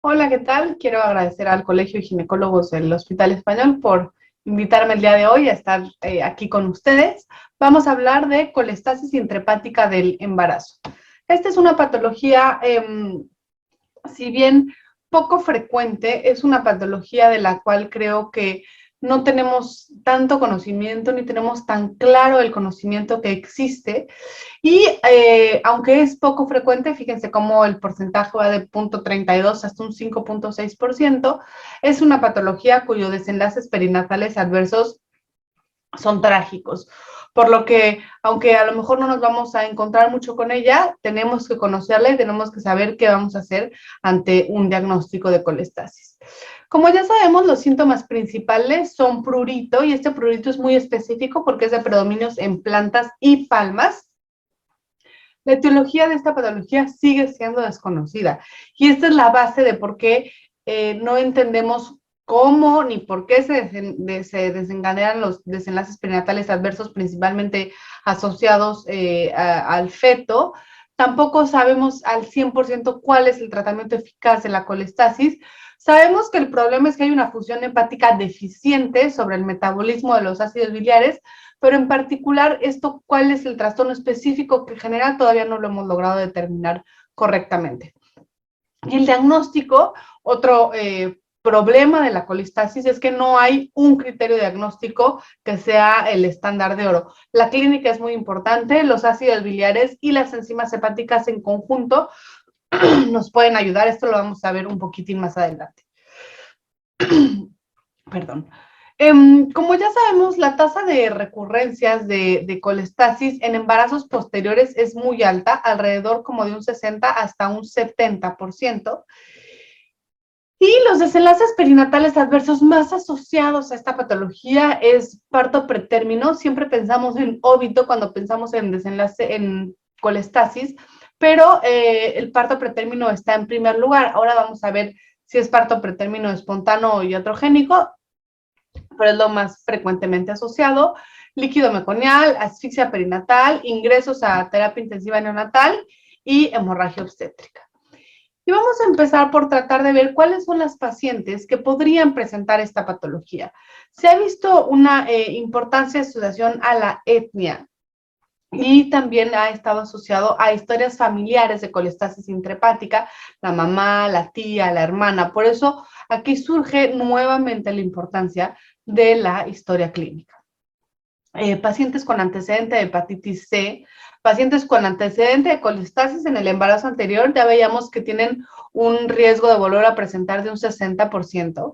Hola, ¿qué tal? Quiero agradecer al Colegio de Ginecólogos del Hospital Español por invitarme el día de hoy a estar aquí con ustedes. Vamos a hablar de colestasis intrahepática del embarazo. Esta es una patología, si bien poco frecuente, es una patología de la cual creo que no tenemos tanto conocimiento ni tenemos tan claro el conocimiento que existe. Y aunque es poco frecuente, fíjense cómo el porcentaje va de 0.32 hasta un 5.6%, es una patología cuyos desenlaces perinatales adversos son trágicos. Por lo que, aunque a lo mejor no nos vamos a encontrar mucho con ella, tenemos que conocerla y tenemos que saber qué vamos a hacer ante un diagnóstico de colestasis. Como ya sabemos, los síntomas principales son prurito, y este prurito es muy específico porque es de predominios en plantas y palmas. La etiología de esta patología sigue siendo desconocida, y esta es la base de por qué no entendemos cómo ni por qué se desencadenan los desenlaces perinatales adversos, principalmente asociados al feto. Tampoco sabemos al 100% cuál es el tratamiento eficaz de la colestasis. Sabemos que el problema es que hay una función hepática deficiente sobre el metabolismo de los ácidos biliares, pero en particular esto, ¿cuál es el trastorno específico que genera? Todavía no lo hemos logrado determinar correctamente. Y el diagnóstico, otro problema de la colestasis es que no hay un criterio diagnóstico que sea el estándar de oro. La clínica es muy importante, los ácidos biliares y las enzimas hepáticas en conjunto nos pueden ayudar, esto lo vamos a ver un poquitín más adelante. Perdón. Como ya sabemos, la tasa de recurrencias de colestasis en embarazos posteriores es muy alta, alrededor como de un 60 hasta un 70%. Y los desenlaces perinatales adversos más asociados a esta patología es parto pretérmino. Siempre pensamos en óbito cuando pensamos en desenlace, en colestasis, pero el parto pretérmino está en primer lugar. Ahora vamos a ver si es parto pretérmino espontáneo o iatrogénico, pero es lo más frecuentemente asociado. Líquido meconial, asfixia perinatal, ingresos a terapia intensiva neonatal y hemorragia obstétrica. Y vamos a empezar por tratar de ver cuáles son las pacientes que podrían presentar esta patología. Se ha visto una importancia de asociación a la etnia, y también ha estado asociado a historias familiares de colestasis intrahepática, la mamá, la tía, la hermana. Por eso aquí surge nuevamente la importancia de la historia clínica. Pacientes con antecedente de hepatitis C, pacientes con antecedente de colestasis en el embarazo anterior, ya veíamos que tienen un riesgo de volver a presentar de un 60%.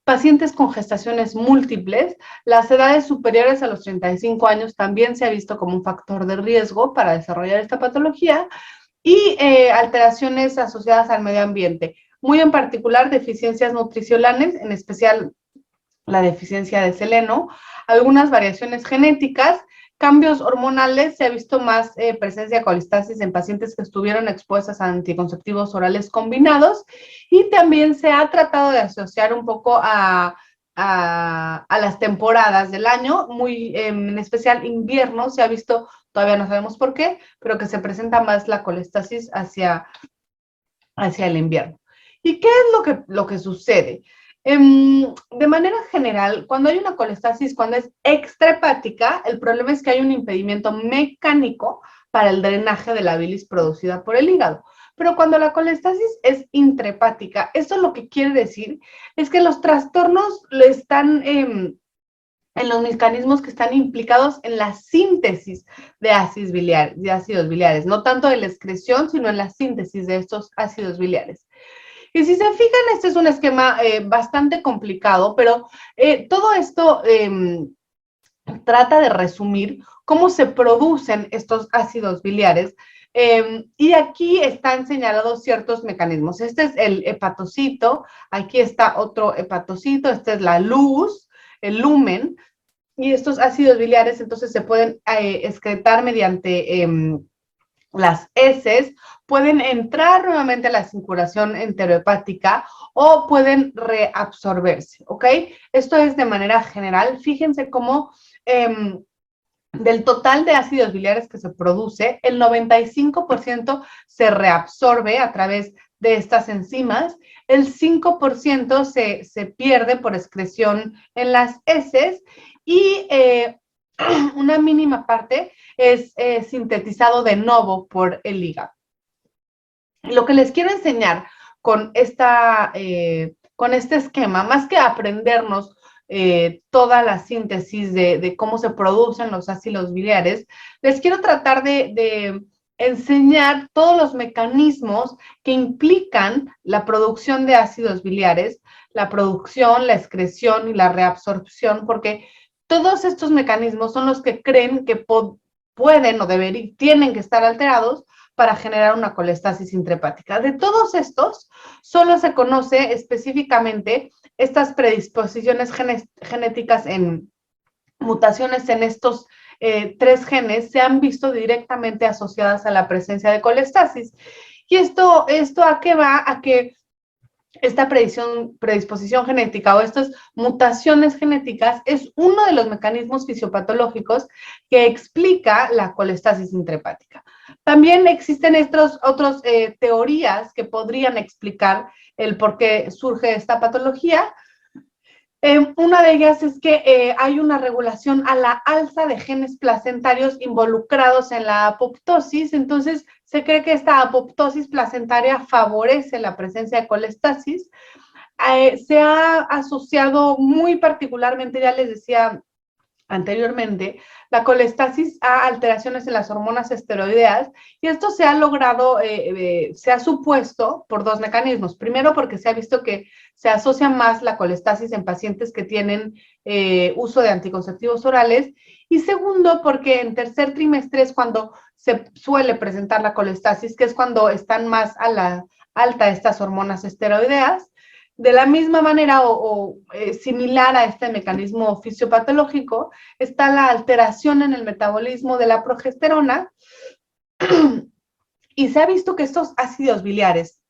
Pacientes con gestaciones múltiples, las edades superiores a los 35 años también se ha visto como un factor de riesgo para desarrollar esta patología, y alteraciones asociadas al medio ambiente, muy en particular deficiencias nutricionales, en especial la deficiencia de seleno, algunas variaciones genéticas, cambios hormonales. Se ha visto más presencia de colestasis en pacientes que estuvieron expuestas a anticonceptivos orales combinados, y también se ha tratado de asociar un poco a las temporadas del año, muy en especial invierno. Se ha visto, todavía no sabemos por qué, pero que se presenta más la colestasis hacia el invierno. ¿Y qué es lo que sucede? De manera general, cuando hay una colestasis, cuando es extrahepática, el problema es que hay un impedimento mecánico para el drenaje de la bilis producida por el hígado. Pero cuando la colestasis es intrahepática, esto lo que quiere decir es que los trastornos están en los mecanismos que están implicados en la síntesis de ácidos biliares, no tanto en la excreción, sino en la síntesis de estos ácidos biliares. Y si se fijan, este es un esquema bastante complicado, pero todo esto trata de resumir cómo se producen estos ácidos biliares. Y aquí están señalados ciertos mecanismos. Este es el hepatocito, aquí está otro hepatocito, esta es la luz, el lumen, y estos ácidos biliares entonces se pueden excretar mediante las heces, pueden entrar nuevamente a la circulación enterohepática o pueden reabsorberse, ¿ok? Esto es de manera general. Fíjense cómo del total de ácidos biliares que se produce, el 95% se reabsorbe a través de estas enzimas, el 5% se pierde por excreción en las heces y una mínima parte es sintetizado de nuevo por el hígado. Lo que les quiero enseñar con este esquema, más que aprendernos toda la síntesis de cómo se producen los ácidos biliares, les quiero tratar de enseñar todos los mecanismos que implican la producción de ácidos biliares, la producción, la excreción y la reabsorción, porque todos estos mecanismos son los que creen que pueden o deberían, tienen que estar alterados para generar una colestasis intrahepática. De todos estos, solo se conoce específicamente estas predisposiciones genéticas en mutaciones en estos 3 genes se han visto directamente asociadas a la presencia de colestasis. ¿Y esto a qué va? A que esta predisposición genética o estas mutaciones genéticas es uno de los mecanismos fisiopatológicos que explica la colestasis intrahepática. También existen otras teorías que podrían explicar el por qué surge esta patología. Una de ellas es que hay una regulación a la alza de genes placentarios involucrados en la apoptosis, entonces se cree que esta apoptosis placentaria favorece la presencia de colestasis. Se ha asociado muy particularmente, ya les decía anteriormente, la colestasis a alteraciones en las hormonas esteroideas y esto se ha logrado, se ha supuesto por 2 mecanismos. Primero, porque se ha visto que se asocia más la colestasis en pacientes que tienen uso de anticonceptivos orales y segundo, porque en tercer trimestre es cuando se suele presentar la colestasis, que es cuando están más a la alta estas hormonas esteroideas. De la misma manera similar a este mecanismo fisiopatológico está la alteración en el metabolismo de la progesterona y se ha visto que estos ácidos biliares,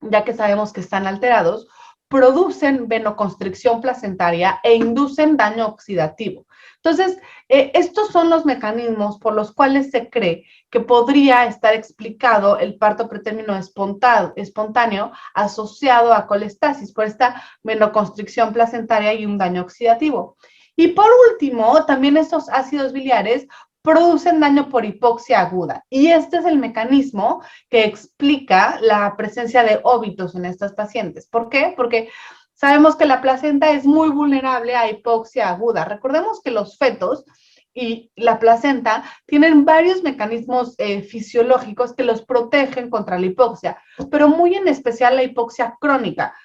ya que sabemos que están alterados, producen venoconstricción placentaria e inducen daño oxidativo. Entonces, estos son los mecanismos por los cuales se cree que podría estar explicado el parto pretérmino espontáneo asociado a colestasis por esta venoconstricción placentaria y un daño oxidativo. Y por último, también estos ácidos biliares producen daño por hipoxia aguda. Y este es el mecanismo que explica la presencia de óbitos en estas pacientes. ¿Por qué? Porque sabemos que la placenta es muy vulnerable a hipoxia aguda. Recordemos que los fetos y la placenta tienen varios mecanismos fisiológicos que los protegen contra la hipoxia, pero muy en especial la hipoxia crónica.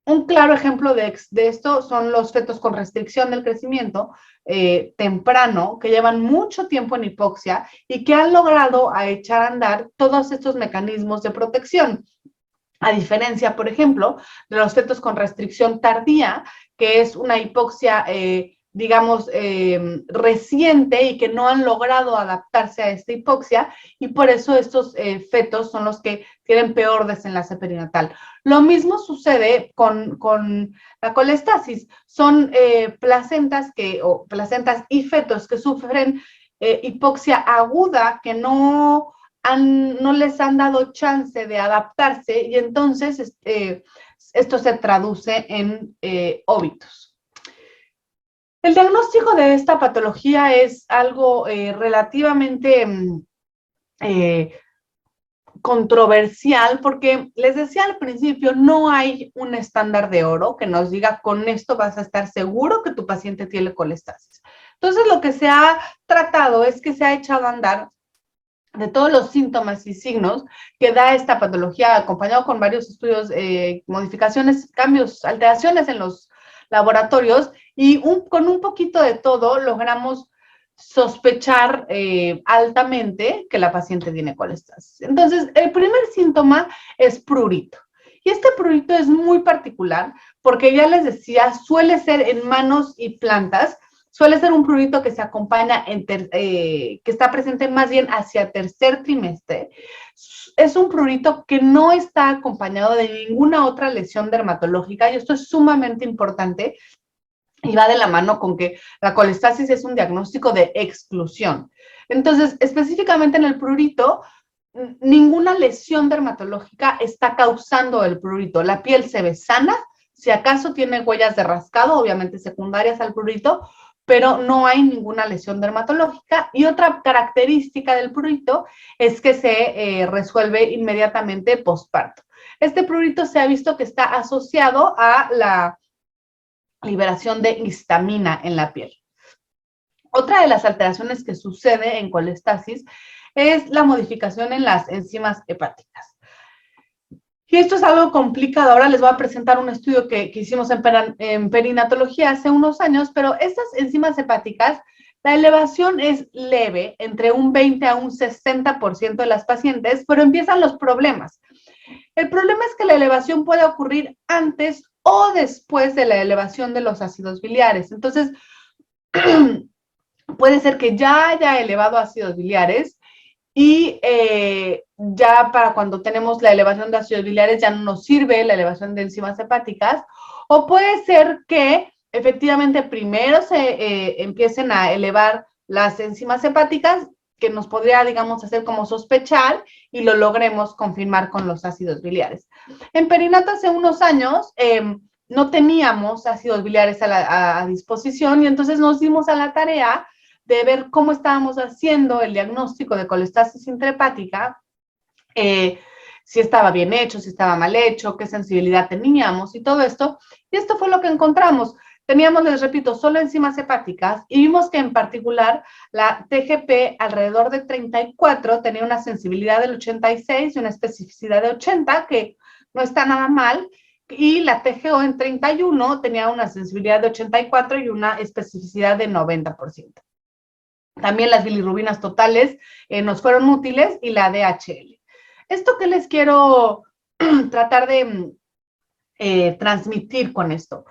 Un claro ejemplo de esto son los fetos con restricción del crecimiento temprano, que llevan mucho tiempo en hipoxia y que han logrado echar a andar todos estos mecanismos de protección. A diferencia, por ejemplo, de los fetos con restricción tardía, que es una hipoxia, digamos, reciente y que no han logrado adaptarse a esta hipoxia y por eso estos fetos son los que tienen peor desenlace perinatal. Lo mismo sucede con la colestasis. Son placentas y fetos que sufren hipoxia aguda que no les han dado chance de adaptarse y entonces esto se traduce en óbitos. El diagnóstico de esta patología es algo relativamente controversial porque les decía al principio, no hay un estándar de oro que nos diga con esto vas a estar seguro que tu paciente tiene colestasis. Entonces lo que se ha tratado es que se ha echado a andar de todos los síntomas y signos que da esta patología, acompañado con varios estudios, modificaciones, cambios, alteraciones en los laboratorios, y con un poquito de todo logramos sospechar altamente que la paciente tiene colestasis. Entonces, el primer síntoma es prurito. Y este prurito es muy particular porque ya les decía, suele ser en manos y plantas. Suele ser un prurito que se acompaña, que está presente más bien hacia tercer trimestre. Es un prurito que no está acompañado de ninguna otra lesión dermatológica y esto es sumamente importante y va de la mano con que la colestasis es un diagnóstico de exclusión. Entonces, específicamente en el prurito, ninguna lesión dermatológica está causando el prurito. La piel se ve sana, si acaso tiene huellas de rascado, obviamente secundarias al prurito, pero no hay ninguna lesión dermatológica. Y otra característica del prurito es que se resuelve inmediatamente postparto. Este prurito se ha visto que está asociado a la liberación de histamina en la piel. Otra de las alteraciones que sucede en colestasis es la modificación en las enzimas hepáticas. Y esto es algo complicado. Ahora les voy a presentar un estudio que hicimos en perinatología hace unos años, pero estas enzimas hepáticas, la elevación es leve, entre un 20 a un 60% de las pacientes, pero empiezan los problemas. El problema es que la elevación puede ocurrir antes o después de la elevación de los ácidos biliares. Entonces, puede ser que ya haya elevado ácidos biliares y ya para cuando tenemos la elevación de ácidos biliares ya no nos sirve la elevación de enzimas hepáticas, o puede ser que efectivamente primero se empiecen a elevar las enzimas hepáticas, que nos podría, digamos, hacer como sospechar y lo logremos confirmar con los ácidos biliares. En perinato hace unos años no teníamos ácidos biliares a disposición y entonces nos dimos a la tarea de ver cómo estábamos haciendo el diagnóstico de colestasis intrahepática, si estaba bien hecho, si estaba mal hecho, qué sensibilidad teníamos y todo esto. Y esto fue lo que encontramos. Teníamos, les repito, solo enzimas hepáticas y vimos que en particular la TGP alrededor de 34 tenía una sensibilidad del 86 y una especificidad de 80, que no está nada mal, y la TGO en 31 tenía una sensibilidad de 84 y una especificidad de 90%. También las bilirrubinas totales nos fueron útiles y la DHL. Esto que les quiero tratar de transmitir con esto.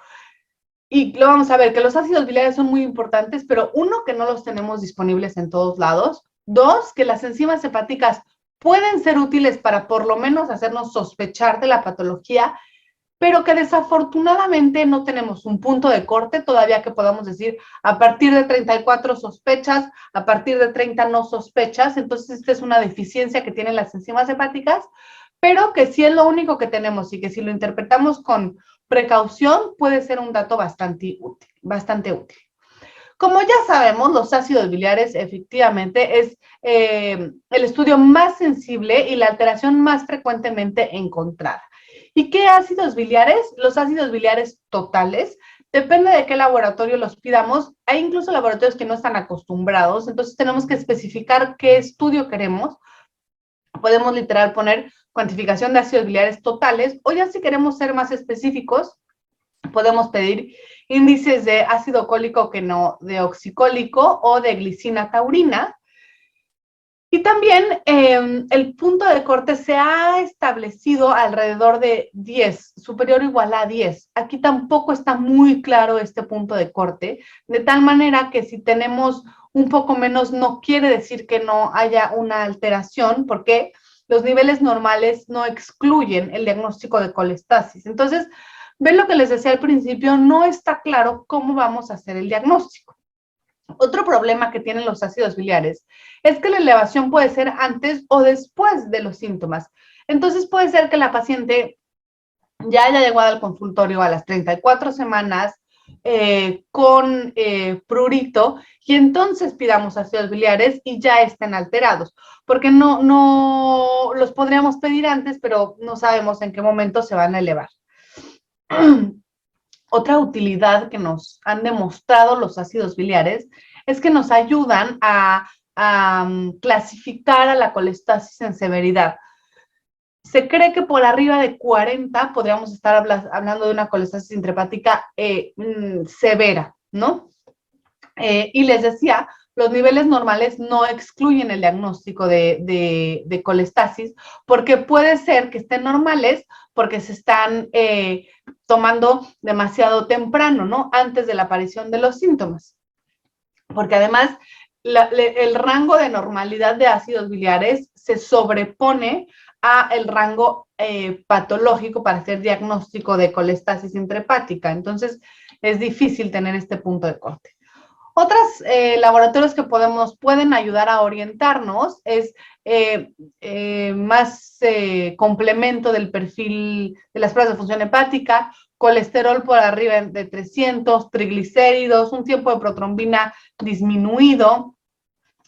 Y lo vamos a ver, que los ácidos biliares son muy importantes, pero uno, que no los tenemos disponibles en todos lados. Dos, que las enzimas hepáticas pueden ser útiles para por lo menos hacernos sospechar de la patología, pero que desafortunadamente no tenemos un punto de corte todavía que podamos decir a partir de 34 sospechas, a partir de 30 no sospechas. Entonces esta es una deficiencia que tienen las enzimas hepáticas, pero que sí es lo único que tenemos y que si lo interpretamos con precaución puede ser un dato bastante útil. Como ya sabemos, los ácidos biliares efectivamente es el estudio más sensible y la alteración más frecuentemente encontrada. ¿Y qué ácidos biliares? Los ácidos biliares totales. Depende de qué laboratorio los pidamos. Hay incluso laboratorios que no están acostumbrados, entonces tenemos que especificar qué estudio queremos. Podemos literal poner cuantificación de ácidos biliares totales, o ya si queremos ser más específicos, podemos pedir índices de ácido cólico que no deoxicólico o de glicina taurina. Y también el punto de corte se ha establecido alrededor de 10, superior o igual a 10. Aquí tampoco está muy claro este punto de corte, de tal manera que si tenemos un poco menos no quiere decir que no haya una alteración, porque los niveles normales no excluyen el diagnóstico de colestasis. Entonces, ven lo que les decía al principio, no está claro cómo vamos a hacer el diagnóstico. Otro problema que tienen los ácidos biliares es que la elevación puede ser antes o después de los síntomas. Entonces puede ser que la paciente ya haya llegado al consultorio a las 34 semanas con prurito y entonces pidamos ácidos biliares y ya estén alterados, porque no los podríamos pedir antes, pero no sabemos en qué momento se van a elevar. Otra utilidad que nos han demostrado los ácidos biliares es que nos ayudan a clasificar a la colestasis en severidad. Se cree que por arriba de 40 podríamos estar hablando de una colestasis intrahepática severa, ¿no? Y les decía, los niveles normales no excluyen el diagnóstico de colestasis, porque puede ser que estén normales porque se están tomando demasiado temprano, ¿no? Antes de la aparición de los síntomas. Porque además el rango de normalidad de ácidos biliares se sobrepone a el rango patológico para hacer diagnóstico de colestasis intrahepática. Entonces, es difícil tener este punto de corte. Otros laboratorios que pueden ayudar a orientarnos es más complemento del perfil de las pruebas de función hepática, colesterol por arriba de 300, triglicéridos, un tiempo de protrombina disminuido,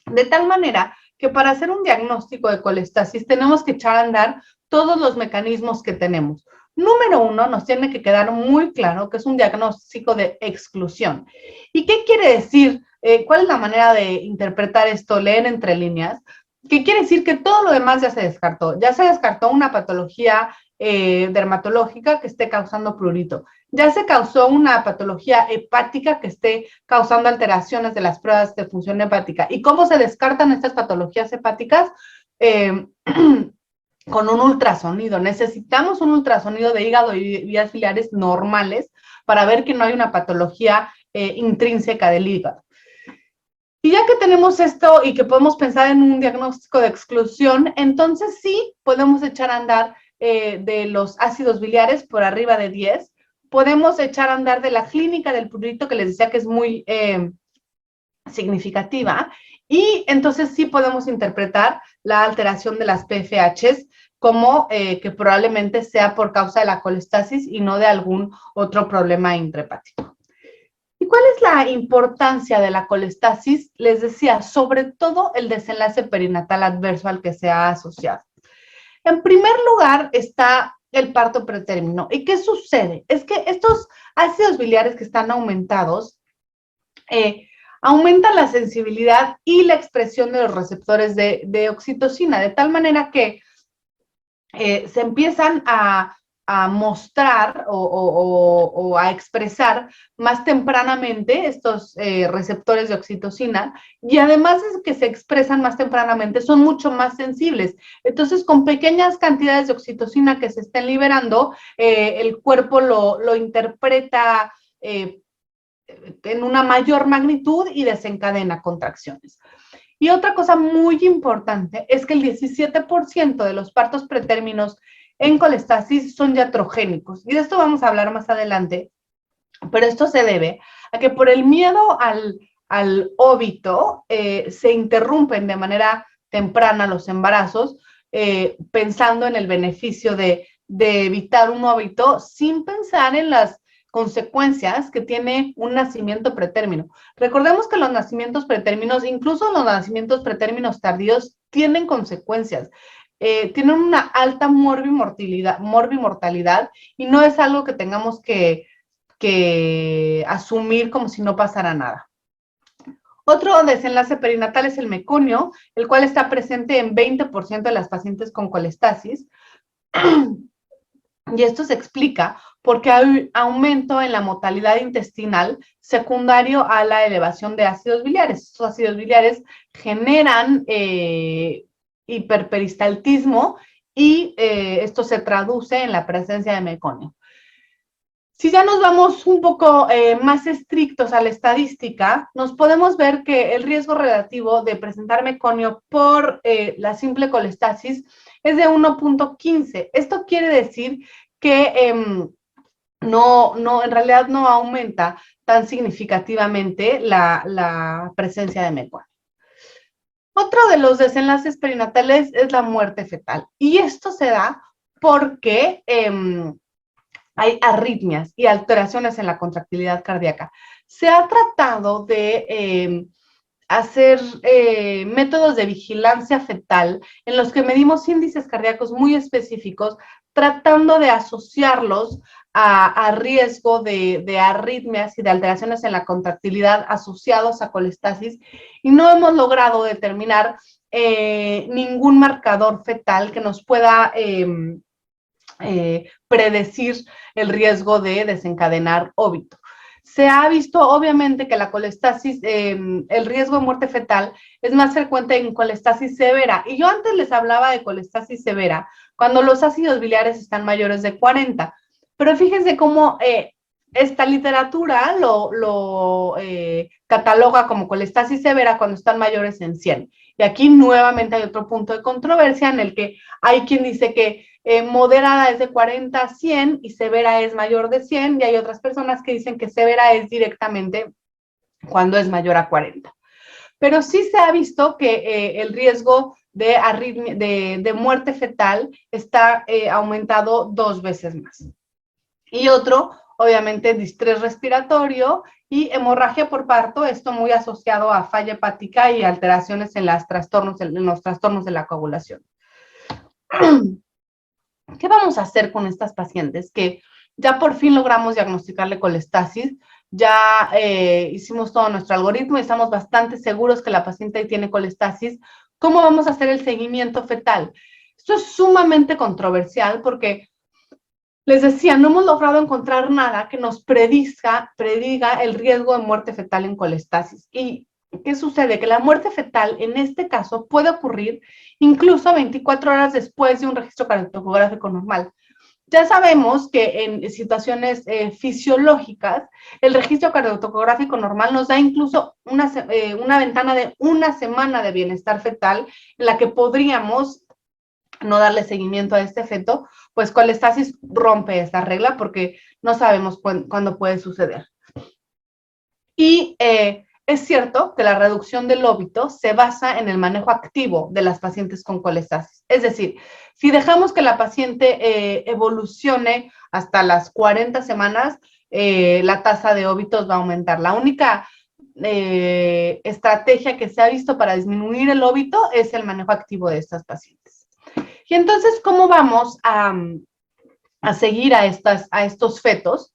de tal manera que para hacer un diagnóstico de colestasis tenemos que echar a andar todos los mecanismos que tenemos. Número uno, nos tiene que quedar muy claro que es un diagnóstico de exclusión. ¿Y qué quiere decir? ¿Cuál es la manera de interpretar esto? Leer entre líneas. ¿Qué quiere decir? Que todo lo demás ya se descartó. Ya se descartó una patología dermatológica que esté causando prurito. Ya se causó una patología hepática que esté causando alteraciones de las pruebas de función hepática. ¿Y cómo se descartan estas patologías hepáticas? Con un ultrasonido. Necesitamos un ultrasonido de hígado y vías biliares normales para ver que no hay una patología intrínseca del hígado. Y ya que tenemos esto y que podemos pensar en un diagnóstico de exclusión, entonces sí podemos echar a andar de los ácidos biliares por arriba de 10, podemos echar a andar de la clínica del prurito que les decía que es muy significativa, y entonces sí podemos interpretar la alteración de las PFHs como que probablemente sea por causa de la colestasis y no de algún otro problema intrahepático. ¿Y cuál es la importancia de la colestasis? Les decía, sobre todo el desenlace perinatal adverso al que se ha asociado. En primer lugar está el parto pretérmino. ¿Y qué sucede? Es que estos ácidos biliares que están aumentados aumentan la sensibilidad y la expresión de los receptores de oxitocina, de tal manera que se empiezan a mostrar o a expresar más tempranamente estos receptores de oxitocina, y además de que se expresan más tempranamente, son mucho más sensibles. Entonces, con pequeñas cantidades de oxitocina que se estén liberando, el cuerpo lo interpreta en una mayor magnitud y desencadena contracciones. Y otra cosa muy importante es que el 17% de los partos pretérminos en colestasis son iatrogénicos. Y de esto vamos a hablar más adelante, pero esto se debe a que por el miedo al óbito se interrumpen de manera temprana los embarazos, pensando en el beneficio de evitar un óbito sin pensar en las consecuencias que tiene un nacimiento pretérmino. Recordemos que los nacimientos pretérminos, incluso los nacimientos pretérminos tardíos, tienen consecuencias. Tienen una alta morbimortalidad y no es algo que tengamos que asumir como si no pasara nada. Otro desenlace perinatal es el meconio, el cual está presente en 20% de las pacientes con colestasis. Y esto se explica porque hay aumento en la motilidad intestinal secundario a la elevación de ácidos biliares. Estos ácidos biliares generan hiperperistaltismo y esto se traduce en la presencia de meconio. Si ya nos vamos un poco más estrictos a la estadística, nos podemos ver que el riesgo relativo de presentar meconio por la simple colestasis es de 1.15. Esto quiere decir que en realidad no aumenta tan significativamente la presencia de meconio. Otro de los desenlaces perinatales es la muerte fetal, y esto se da porque hay arritmias y alteraciones en la contractilidad cardíaca. Se ha tratado de hacer métodos de vigilancia fetal en los que medimos índices cardíacos muy específicos, tratando de asociarlos a riesgo de arritmias y de alteraciones en la contractilidad asociados a colestasis, y no hemos logrado determinar ningún marcador fetal que nos pueda predecir el riesgo de desencadenar óbito. Se ha visto obviamente que la colestasis, el riesgo de muerte fetal es más frecuente en colestasis severa. Y yo antes les hablaba de colestasis severa cuando los ácidos biliares están mayores de 40. Pero fíjense cómo esta literatura lo cataloga como colestasis severa cuando están mayores en 100. Y aquí nuevamente hay otro punto de controversia en el que hay quien dice que moderada es de 40 a 100 y severa es mayor de 100, y hay otras personas que dicen que severa es directamente cuando es mayor a 40. Pero sí se ha visto que el riesgo de muerte fetal está aumentado 2 veces más. Y otro, obviamente, distrés respiratorio y hemorragia por parto, esto muy asociado a falla hepática y alteraciones en los trastornos de la coagulación. ¿Qué vamos a hacer con estas pacientes que ya por fin logramos diagnosticarle colestasis? Ya hicimos todo nuestro algoritmo y estamos bastante seguros que la paciente tiene colestasis. ¿Cómo vamos a hacer el seguimiento fetal? Esto es sumamente controversial porque les decía, no hemos logrado encontrar nada que nos prediga el riesgo de muerte fetal en colestasis. ¿Y qué sucede? Que la muerte fetal en este caso puede ocurrir incluso 24 horas después de un registro cardiotocográfico normal. Ya sabemos que en situaciones fisiológicas, el registro cardiotocográfico normal nos da incluso una ventana de una semana de bienestar fetal en la que podríamos no darle seguimiento a este feto, pues colestasis rompe esta regla porque no sabemos cuándo puede suceder. Y es cierto que la reducción del óbito se basa en el manejo activo de las pacientes con colestasis. Es decir, si dejamos que la paciente evolucione hasta las 40 semanas, la tasa de óbitos va a aumentar. La única estrategia que se ha visto para disminuir el óbito es el manejo activo de estas pacientes. Y entonces, ¿cómo vamos a seguir a estos fetos?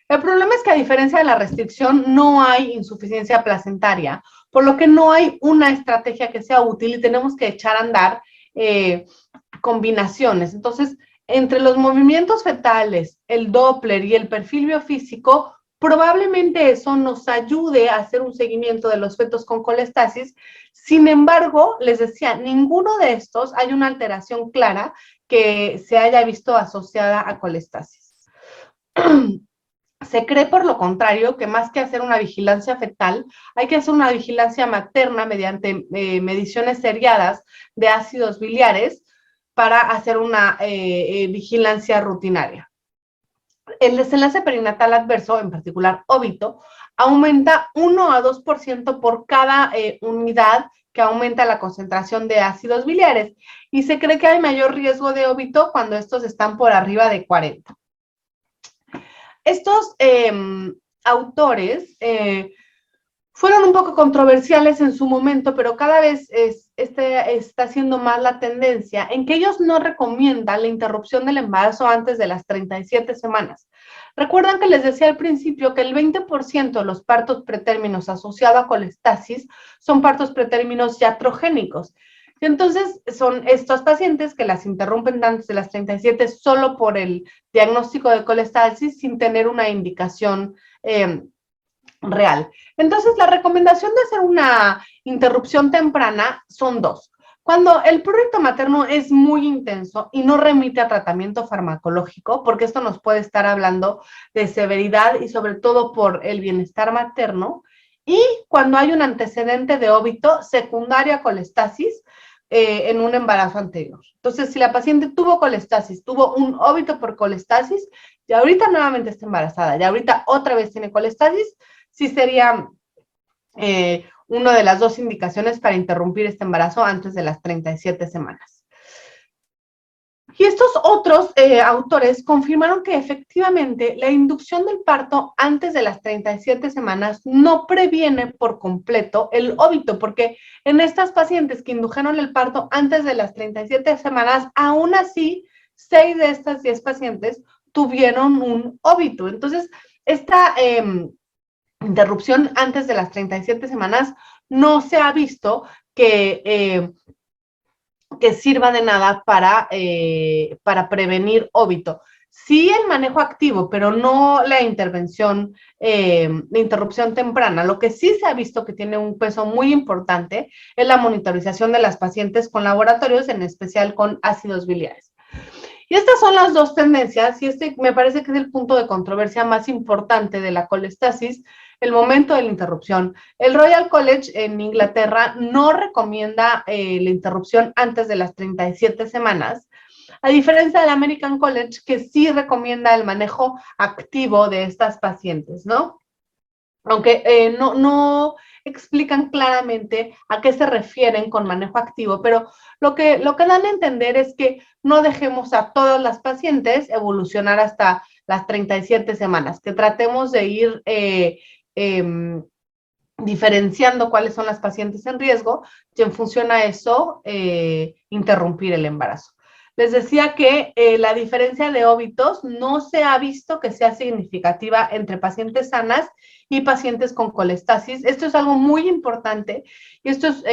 El problema es que a diferencia de la restricción, no hay insuficiencia placentaria, por lo que no hay una estrategia que sea útil y tenemos que echar a andar combinaciones. Entonces, entre los movimientos fetales, el Doppler y el perfil biofísico, probablemente eso nos ayude a hacer un seguimiento de los fetos con colestasis. Sin embargo, les decía, ninguno de estos hay una alteración clara que se haya visto asociada a colestasis. Se cree, por lo contrario, que más que hacer una vigilancia fetal, hay que hacer una vigilancia materna mediante mediciones seriadas de ácidos biliares para hacer una vigilancia rutinaria. El desenlace perinatal adverso, en particular óbito, aumenta 1 a 2% por cada unidad que aumenta la concentración de ácidos biliares y se cree que hay mayor riesgo de óbito cuando estos están por arriba de 40. Estos autores fueron un poco controversiales en su momento, pero cada vez está siendo más la tendencia en que ellos no recomiendan la interrupción del embarazo antes de las 37 semanas. Recuerdan que les decía al principio que el 20% de los partos pretérminos asociados a colestasis son partos pretérminos iatrogénicos. Y entonces son estos pacientes que las interrumpen antes de las 37 solo por el diagnóstico de colestasis sin tener una indicación real. Entonces, la recomendación de hacer una interrupción temprana son 2. Cuando el prurito materno es muy intenso y no remite a tratamiento farmacológico, porque esto nos puede estar hablando de severidad y sobre todo por el bienestar materno, y cuando hay un antecedente de óbito secundario a colestasis en un embarazo anterior. Entonces, si la paciente tuvo colestasis, tuvo un óbito por colestasis, y ahorita nuevamente está embarazada, y ahorita otra vez tiene colestasis, sí sería una de las 2 indicaciones para interrumpir este embarazo antes de las 37 semanas. Y estos otros autores confirmaron que efectivamente la inducción del parto antes de las 37 semanas no previene por completo el óbito, porque en estas pacientes que indujeron el parto antes de las 37 semanas, aún así, 6 de estas 10 pacientes tuvieron un óbito. Entonces, esta interrupción antes de las 37 semanas no se ha visto que sirva de nada para prevenir óbito. Sí el manejo activo, pero no la intervención, la interrupción temprana. Lo que sí se ha visto que tiene un peso muy importante es la monitorización de las pacientes con laboratorios, en especial con ácidos biliares. Y estas son las 2 tendencias, y este me parece que es el punto de controversia más importante de la colestasis, el momento de la interrupción. El Royal College en Inglaterra no recomienda la interrupción antes de las 37 semanas, a diferencia del American College, que sí recomienda el manejo activo de estas pacientes, ¿no? aunque no explican claramente a qué se refieren con manejo activo, pero lo que dan a entender es que no dejemos a todas las pacientes evolucionar hasta las 37 semanas, que tratemos de ir diferenciando cuáles son las pacientes en riesgo y en función a eso interrumpir el embarazo. Les decía que la diferencia de óbitos no se ha visto que sea significativa entre pacientes sanas y pacientes con colestasis. Esto es algo muy importante y esto es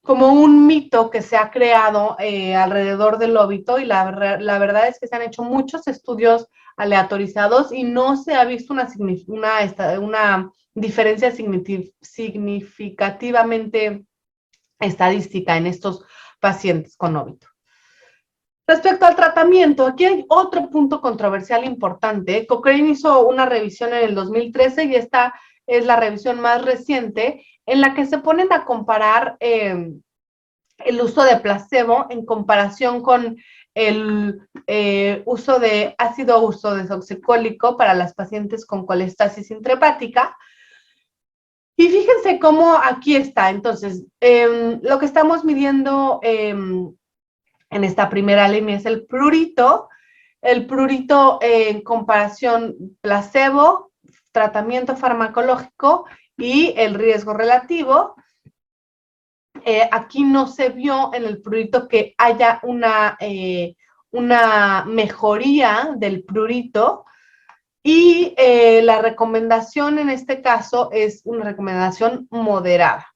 como un mito que se ha creado alrededor del óbito y la verdad es que se han hecho muchos estudios aleatorizados y no se ha visto una diferencia significativamente estadística en estos pacientes con óbito. Respecto al tratamiento, aquí hay otro punto controversial importante. Cochrane hizo una revisión en el 2013 y esta es la revisión más reciente en la que se ponen a comparar el uso de placebo en comparación con el uso de ácido uso desoxicólico para las pacientes con colestasis intrahepática. Y fíjense cómo aquí está. Entonces, lo que estamos midiendo en esta primera línea es el prurito. El prurito en comparación placebo, tratamiento farmacológico y el riesgo relativo. Aquí no se vio en el prurito que haya una mejoría del prurito y la recomendación en este caso es una recomendación moderada.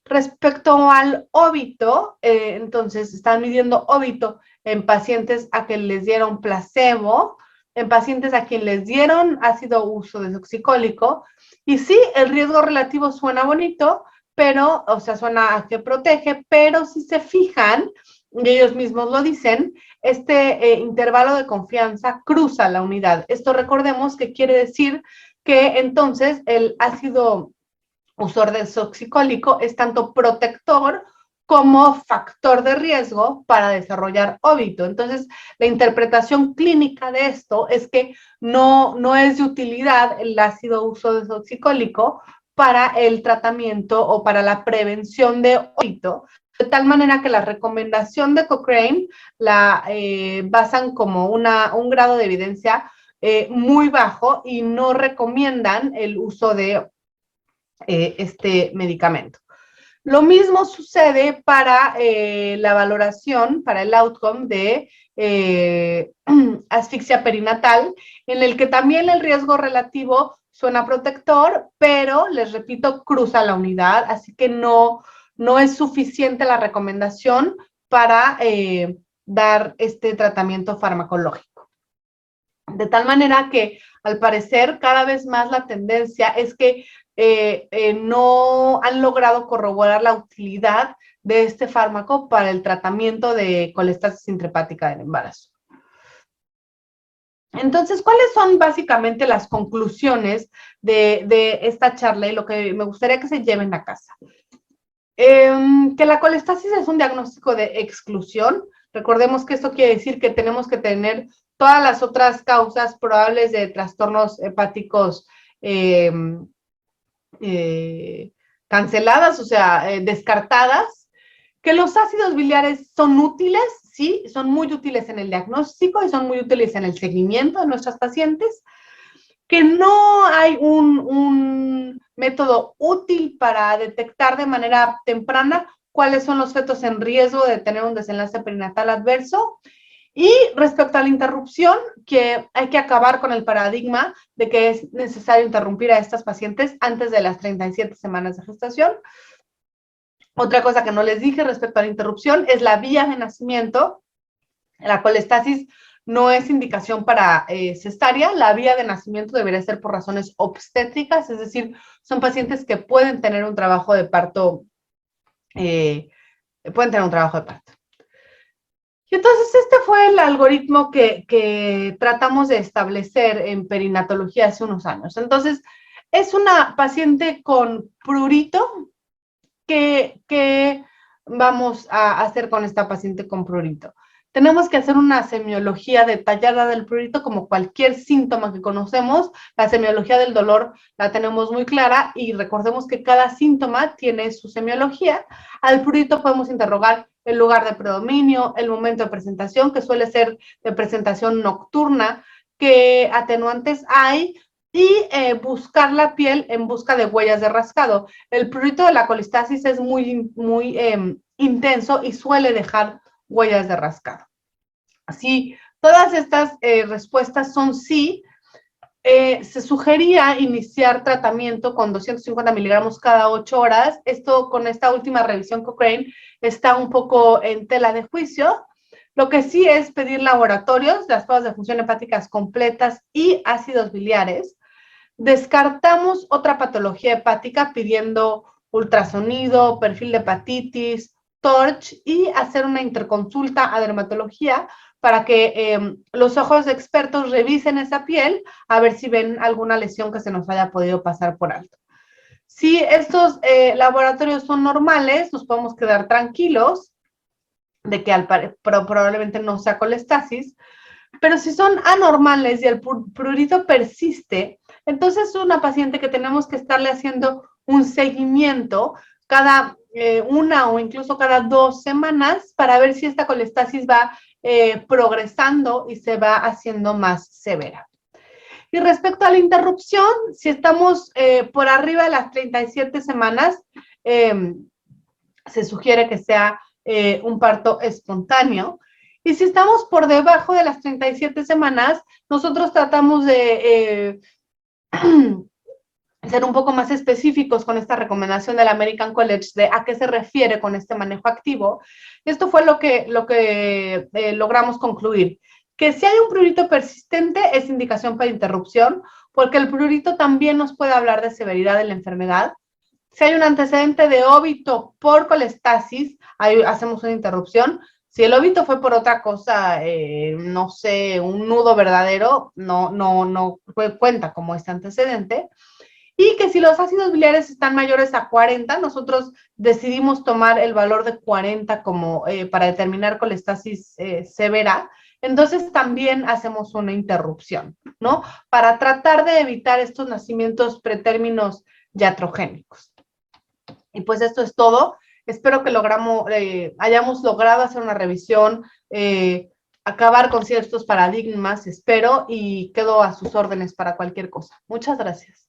Respecto al óbito, entonces están midiendo óbito en pacientes a quien les dieron placebo, en pacientes a quien les dieron ácido uso desoxicólico, y sí, el riesgo relativo suena bonito, pero, o sea, suena a que protege, pero si se fijan, y ellos mismos lo dicen, este intervalo de confianza cruza la unidad. Esto recordemos que quiere decir que entonces el ácido uso desoxicólico es tanto protector como factor de riesgo para desarrollar óbito. Entonces, la interpretación clínica de esto es que no es de utilidad el ácido uso desoxicólico para el tratamiento o para la prevención de óbito, de tal manera que la recomendación de Cochrane la basan como un grado de evidencia muy bajo y no recomiendan el uso de este medicamento. Lo mismo sucede para la valoración, para el outcome de asfixia perinatal, en el que también el riesgo relativo suena protector, pero les repito, cruza la unidad, así que no es suficiente la recomendación para dar este tratamiento farmacológico. De tal manera que, al parecer, cada vez más la tendencia es que no han logrado corroborar la utilidad de este fármaco para el tratamiento de colestasis intrahepática del embarazo. Entonces, ¿cuáles son básicamente las conclusiones de esta charla y lo que me gustaría que se lleven a casa? Que la colestasis es un diagnóstico de exclusión. Recordemos que esto quiere decir que tenemos que tener todas las otras causas probables de trastornos hepáticos canceladas, o sea, descartadas, que los ácidos biliares son útiles, sí, son muy útiles en el diagnóstico y son muy útiles en el seguimiento de nuestras pacientes, que no hay un método útil para detectar de manera temprana cuáles son los fetos en riesgo de tener un desenlace perinatal adverso. Y respecto a la interrupción, que hay que acabar con el paradigma de que es necesario interrumpir a estas pacientes antes de las 37 semanas de gestación. Otra cosa que no les dije respecto a la interrupción es la vía de nacimiento. La colestasis no es indicación para cesárea, la vía de nacimiento debería ser por razones obstétricas, es decir, son pacientes que pueden tener un trabajo de parto, Y entonces este fue el algoritmo que tratamos de establecer en perinatología hace unos años. Entonces, es una paciente con prurito. ¿Qué vamos a hacer con esta paciente con prurito? tenemos que hacer una semiología detallada del prurito, como cualquier síntoma que conocemos. La semiología del dolor la tenemos muy clara y recordemos que cada síntoma tiene su semiología. Al prurito podemos interrogar el lugar de predominio, el momento de presentación, que suele ser de presentación nocturna, qué atenuantes hay, y buscar la piel en busca de huellas de rascado. El prurito de la colistasis es muy intenso y suele dejar huellas de rascado. Así, todas estas respuestas son sí. Se sugería iniciar tratamiento con 250 miligramos cada 8 horas. Esto, con esta última revisión Cochrane, está un poco en tela de juicio. Lo que sí es pedir laboratorios, las pruebas de función hepáticas completas y ácidos biliares. Descartamos otra patología hepática pidiendo ultrasonido, perfil de hepatitis, TORCH, y hacer una interconsulta a dermatología para que los ojos expertos revisen esa piel a ver si ven alguna lesión que se nos haya podido pasar por alto. Si estos laboratorios son normales, nos podemos quedar tranquilos de que probablemente no sea colestasis, pero si son anormales y el prurito persiste, entonces es una paciente que tenemos que estarle haciendo un seguimiento cada una o incluso cada 2 semanas para ver si esta colestasis va progresando y se va haciendo más severa. Y respecto a la interrupción, si estamos por arriba de las 37 semanas, se sugiere que sea un parto espontáneo. Y si estamos por debajo de las 37 semanas, nosotros tratamos de ser un poco más específicos con esta recomendación del American College de a qué se refiere con este manejo activo. Esto fue lo que logramos concluir, que si hay un prurito persistente es indicación para interrupción, porque el prurito también nos puede hablar de severidad de la enfermedad. Si hay un antecedente de óbito por colestasis, ahí hacemos una interrupción. Si el óbito fue por otra cosa, no sé, un nudo verdadero, no cuenta como este antecedente. Y que si los ácidos biliares están mayores a 40, nosotros decidimos tomar el valor de 40 como para determinar colestasis severa. Entonces también hacemos una interrupción, ¿no? Para tratar de evitar estos nacimientos pretérminos iatrogénicos. Y pues esto es todo. Espero que hayamos logrado hacer una revisión, acabar con ciertos paradigmas, espero, y quedo a sus órdenes para cualquier cosa. Muchas gracias.